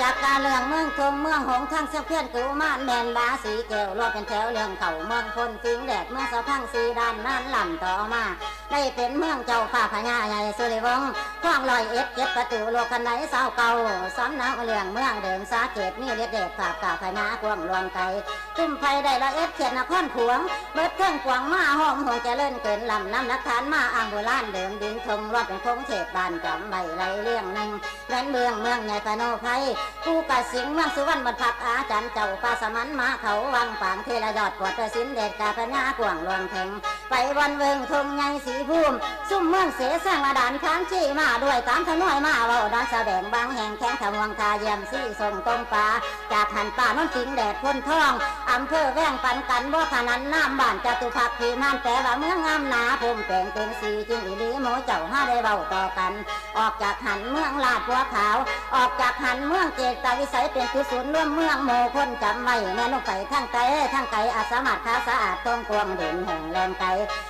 จากการเรื่องเมืองทงเมืองหงทั้งเสเพียนกูมานแมนบาสีแก้วรอเป็นแถวเรื่องเขาเมืองคนฟิงแดดเมืองสะพังสีด้านนั้นลำต่อมาได้เป็นเมืองเจ้าฟ้าพญาใหญ่สุริวงศ์ท่องลอยเอ็ดเจ็ดประตูโลกันไหนสาวเก่าสำนักเรื่องเมืองเดิมสาเกตนี่เด็ดเด็ดฝากกาพญากวงลวงไก่ขึ้นไฟได้ละเอ็ดเขียนนครขวงเบิดเครื่องกวางมาห้อมหงเจริญเกินลำน้ำนักฐานมาอ่างโบราณเดิมดินทงรอดเป็นคงเฉดบานจำใบไรเลี้ยงหนึ่งแม่นเมืองใหญ่พโนไพผู้กสิงเมืองสุวรรณบรรพักอาจารย์เจ้าป่าสมันมาเขาวังปางเทระยอดปวดประสินเดชกาพญากวงลวงแทงไปวันเวิงทงใหญ่สีภูมิซุ่มเมืองเสแสร้งมาด่านค้างชี้มาด้วยตามถนอยมาเว้าดอนแสดงบางแห่งแข้งทำวังทาเยี่ยมซี่ส่งตรงป่าจากหันป่าน้นสิงแดดพ้นท้องอำเภอแว่งปันกันบ่ขนันน้ำบ้านจตุภักดิ์ที่มันแต่ว่าเมืองงามนาภูมิแต่งเป็นสีจึงอีลีโมเจ้าห้าได้เว้าต่อกันออกจากหันเมืองลาดบัวขาวออกจากหันเมืองเจตวิสัยเป็นจุดศูนย์ร่วมเมืองโมคนจำไว้แม่ลงไปทั้งไกลอาสามัดขาสะอาดตรงกวงเด่นแห่งแรงไกล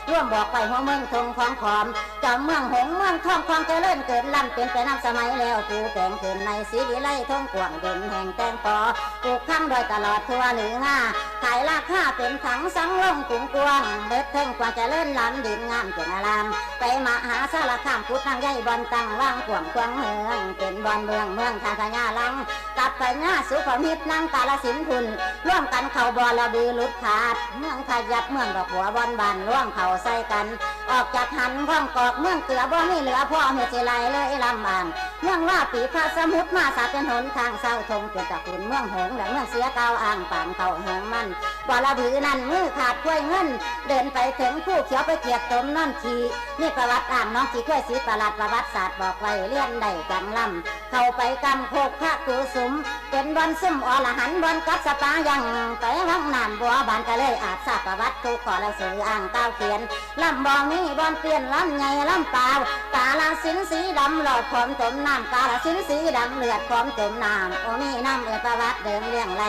ร่วมบอกไปหัวเมืองทงของขอมจำเมืองหงเมืองทองความเจริญเกินล้ำเป็นไปน้ำสมัยแล้วปูแต่งเกินในสีวิไลทงกวงเด่นแห่งแตงปอปลูกข้างโดยตลอดทั่วหรืองาขายราคาเป็นถังสังลงกุ้งกวงเบิดเทิงกว่าเจริญล้ำดินงามเก่งอารามไปมหาสารคามพุทธทางใหญ่บอลตั้งว่างกวงควงเมืองเป็นบอลเมืองทางพญาลังกับพญาสุขมิตรนางกาลสินทุนร่วมกันเข่าบอลระบือลุดขาดเมืองขยับเมืองดอกบัวบอลบานร่วมเข่าใส่กันออกจากหันข้องกอกเมืองเกลือบ่มีเหลือพ่อเมื่อเจริญเลยลำบากเมืองว่าปีพระสมุทรมาสาเป็นหนทางเศร้าทงเกิดจากขุนเมืองหงและเมืองเสียเก่าอ่างป่านเข่าแหงมันบอลระบือนั่นมือขาดกล้วยเงินเดินไปถึงผู้เขียวไปเกียกตมนั่นขี่นี่ประวัติอ่านน้องขี่ค่อยสีประหลาดประวัติศาสตร์บอกไว้เลี้ยนได้จังลำเข้าไปกำโคกพระกุสุมเป็นบอลซุ่มอรหันบอลกัดสปายังไปห้องน้ำบัวบานก็เลยอาจทราบประวัติทุกขอและสื่ออ่างเต้าเขียนลำบอมีบอลเปลี่ยนลำใหญ่ลำเปล่ากาลสินสีดำหลอดพร้อมจมน้ำกาลสินสีดำเลือดพร้อมจมน้ำโอมีน้ำเอือประวัติเดิมเรื่องไร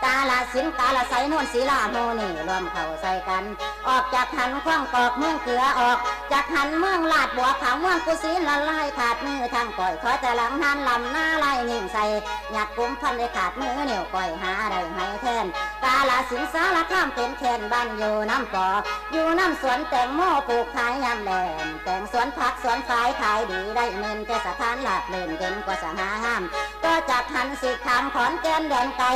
กาลสินกาลใสนวลศีลาโมนี่รวมเข้าใส่กันออกจากหันข้องกอกเมืองเกลือออกจากหันเมืองลาดบัวขาวเมืองกุศิละลายขาดมือทางก่อยคอยแต่หลังหันลำหน้าไล่นิ่งใส่หยักกุมพันได้ขาดมือเหนียวก่อยหาได้ให้แทนกาลสินสารข้ามเป็นแคนบ้านอยู่น้ำก่ออยู่น้ำสวนแตงโมปลูกขายยำแดงแต่งสวนผักสวนฝายขายดีได้เงินแต่สถานหลักเล่นเด่นกว่าสหาห้ามก็จากหันสิขามขอนแก่นแดนไกล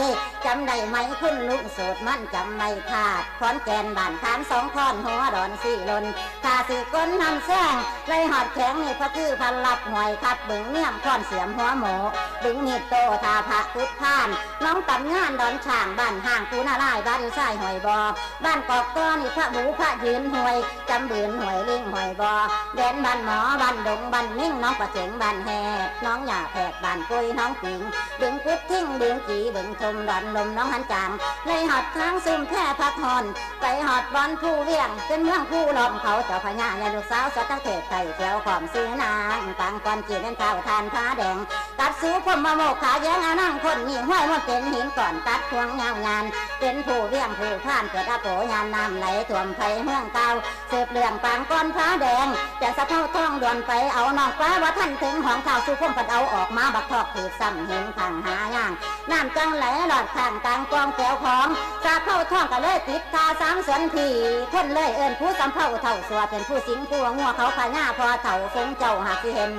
จำได้ไหมคุณลุงสูตรมันจำไม่ขาดขอนแก่นบ้านขานสองคอนหัวดอนสี่ลนข้าสิก้นนำแซงเลยหอดแข็งนี่พระคือพันลับหอยขัดบึงเนี่ยมคอนเสียมหัวหมูบึงมีโตทาพระพุทธพานน้องตำงานดอนช่างบ้านห่างกูนาลายบ้านทรายหอยบอบ้านกอกก้อนี่พระหมูพระยืนหวยจำบืนหวยลิงหอยบอแดนบ้านหมอบ้านดงบ้านนิ่งน้องประเจงบ้านแห่น้องหยาแผกบ้านกุยน้องปิงบึงกุดทิ้งบึงจีบึงทมดอนลมน้องหันจางเลยหอดทางซุ่มแค่พักหอนไปหอดบอลผู้เวียงเป็นเมืองผู้ลมเขาเจ้าพญาในลูกสาวสดตั้งเทศไทยเที่ยวขอมซื้อนางต่างก่อนจีนเป็นเท้าทานผ้าแดงตัดสูพมมาโมกขาแย้งอานั่งคนมีห้อยมันเป็นหินก่อนตัดพวงเงางานเป็นผู้เวียงผู้ผ่านเกิดอโปยานน้ำไหลท่วมไฟเมืองเก่าเสืบเรื่องปางก้อนผ้าแดงแต่สะเท่าท้องด่วนไปเอานองฟ้าว่าท่านถึงของข่าวสู้พุ่มปัดเอาออกมาบักทอกถือซ้ำเห็นทางหาย่างน้ำจังไหลหลอดข้างกลางกองแก้วของสะเท่าท้องก็เลยติดคาสามสวนทีคนเลยเอิญผู้สำเภาเท่าสัวเป็นผู้สิงผู้งัวเขาพญาพอเท่าฟงเจ้าหากเห็น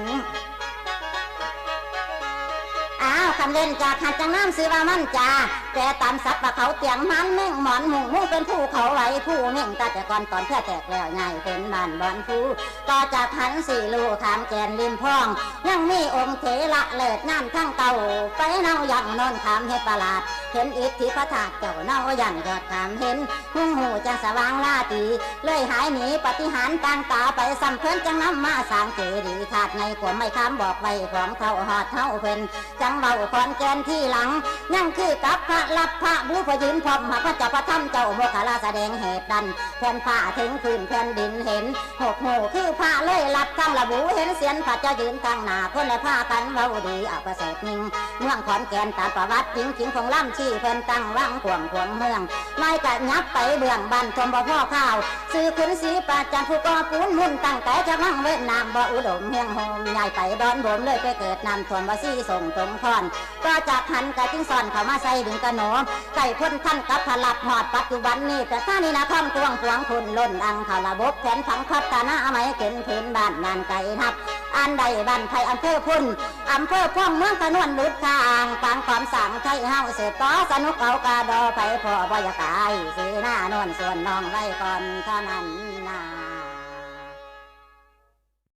คำเล่นจากหัดจังน้ำซื้อว่ามันจ่าแต่ตามสัตว์ว่าเขาเตียงมันเม่งหมอนมุ่งมุ่งเป็นผู้เขาไหวผู้เม่งแต่ก่อนตอนแค่แตกแล้วใหญ่เป็นบ้านบอนผู้ต่อจากหันสี่ลูกขามแกนริมพองยังมีองค์เถระเลิศน้ำทั้งเก่าไปเน่าอย่างนนขามเฮ็ดประหลาดเห็นอิทธิพระธาตุเจ้าเน่าอย่างยอดขามเห็นหุ่งหูจังสว่างลาตีเลยหายหนีปฏิหารต่างตาไปสัมเพลินจังน้ำมาสร้างเจดีย์ธาตุในขวมไม่คำบอกไว้ของเท่าหอดเท่าเพิ่นจังเบา คอนแกนที่หลังยังคือกับพระรับพระบูพยืนพร้อมหากพระเจ้าพระธรรมเจ้าโมคคลาแสดงเหตุดันแผ่นผ้าถึงพื้นแผ่นดินเห็นหกหูคือพระเลยลัดทั้งระบุเห็นเสียนพระเจ้ายืนตั้งหน้าคนและผ้ากันเว้าดีเอาประเสริฐนิ่งเมืองขอนแก่นตามประวัติจริงของล่ำชี้เพิ่นตั้งวังขวงเมืองนายกะยับไปเบื้องบันทมบ่พ่อข้าวซื้อขุนศรีปราจันผู้ก่อปูนมุ่นตั้งแต่จะมั่งเวียดนามบ่อุดมเฮียงโฮมใหญ่ไปดอนบ่มเลยไปเกิดนำท่วมบ่ซี่ส่งตรงพรก็จากหันกะจึงสอนเข้ามาใส่ดึงกระโหนไก่พ้นท่านกับพลัดหอดปัจจุบันนี้แต่ท่านี้นะคำกวงคุณล้นอังเขาระบบแผนผังพัฒนาไม่เกินพื้นบ้านงานไก่นับอันใดบ้านไทยอำเภอพุ่นอำเภอพ่องเมืองกระนวนลุดทางปางความสั่งไทยเฮาเสร็จต่อสนุกเอากาดอไปพอบ่อยากายสีหน้านวลส่วนน้องไว้ก่อนเท่านั้นนา